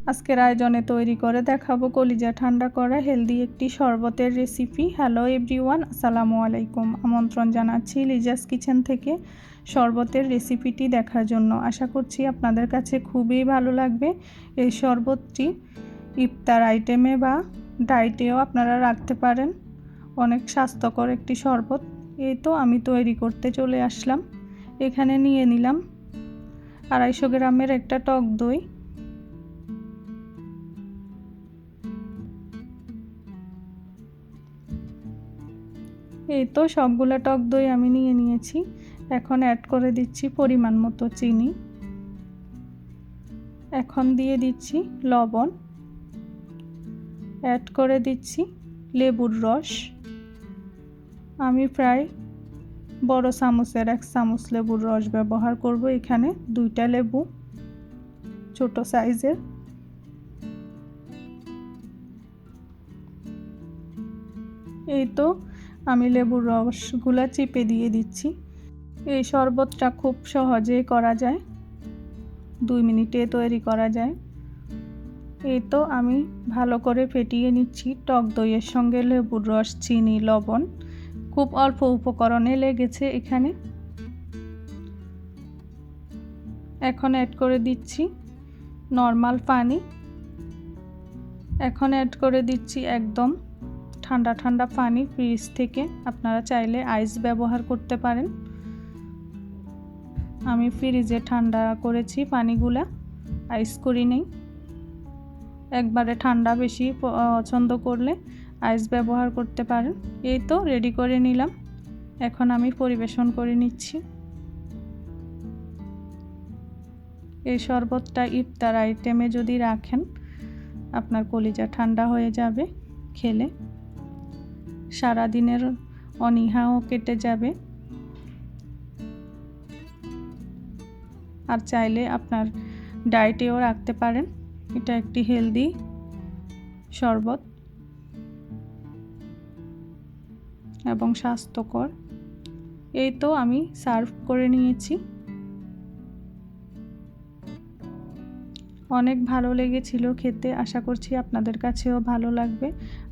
আজকের আয়োজনে তৈরি করে দেখাবো কলিজা ঠান্ডা করা হেলদি একটি শরবতের রেসিপি। হ্যালো এভরিওয়ান, আসসালামু আলাইকুম। আমন্ত্রণ জানাচ্ছি লিজাস কিচেন থেকে শরবতের রেসিপিটি দেখার জন্য। আশা করছি আপনাদের কাছে খুবই ভালো লাগবে। এই শরবতটি ইফতার আইটেমে বা ডায়েটেও আপনারা রাখতে পারেন। অনেক স্বাস্থ্যকর একটি শরবত। এই তো আমি তৈরি করতে চলে আসলাম। এখানে নিয়ে নিলাম 250 গ্রামের একটা টক দই। এই তো সবগুলা টক দই আমি নিয়ে নিয়েছি। এখন অ্যাড করে দিচ্ছি পরিমাণ মতো চিনি। এখন দিয়ে দিচ্ছি লবণ। অ্যাড করে দিচ্ছি লেবুর রস। আমি প্রায় বড় চামচের 1 চামচ লেবুর রস ব্যবহার করব। এখানে 2টা লেবু ছোট সাইজের। এই তো আমি লেবুর রসগুলা চিপে দিয়ে দিচ্ছি। এই শরবতটা খুব সহজেই করা যায়, 2 মিনিটে তৈরি করা যায়। এই তো আমি ভালো করে ফেটিয়ে নিচ্ছি টক দইয়ের সঙ্গে লেবুর রস, চিনি, লবণ। খুব অল্প উপকরণে লেগেছে এখানে। এখন অ্যাড করে দিচ্ছি নরমাল পানি। এখন অ্যাড করে দিচ্ছি একদম ঠান্ডা ঠান্ডা পানি ফ্রিজ থেকে। আপনারা চাইলে আইস ব্যবহার করতে পারেন। আমি ফ্রিজে ঠান্ডা করেছি পানিগুলা, আইস করি নেই। একবারে ঠান্ডা বেশি পছন্দ করলে আইস ব্যবহার করতে পারেন। এই তো রেডি করে নিলাম। এখন আমি পরিবেশন করে নিচ্ছি। এই শরবতটা ইফতার আইটেমে যদি রাখেন, আপনার কলিজা ঠান্ডা হয়ে যাবে খেলে। সারা দিনের অনীহাও কেটে যাবে। আর চাইলে আপনার ডায়েটেও রাখতে পারেন। এটা একটি হেলদি শরবত এবং স্বাস্থ্যকর। এই তো আমি সার্ভ করে নিয়েছি। অনেক ভালো লেগেছিল খেতে। আশা করছি আপনাদের কাছেও ভালো লাগবে।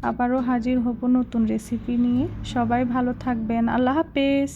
আবারও হাজির হব নতুন রেসিপি নিয়ে। সবাই ভালো থাকবেন। আল্লাহ হাফেজ।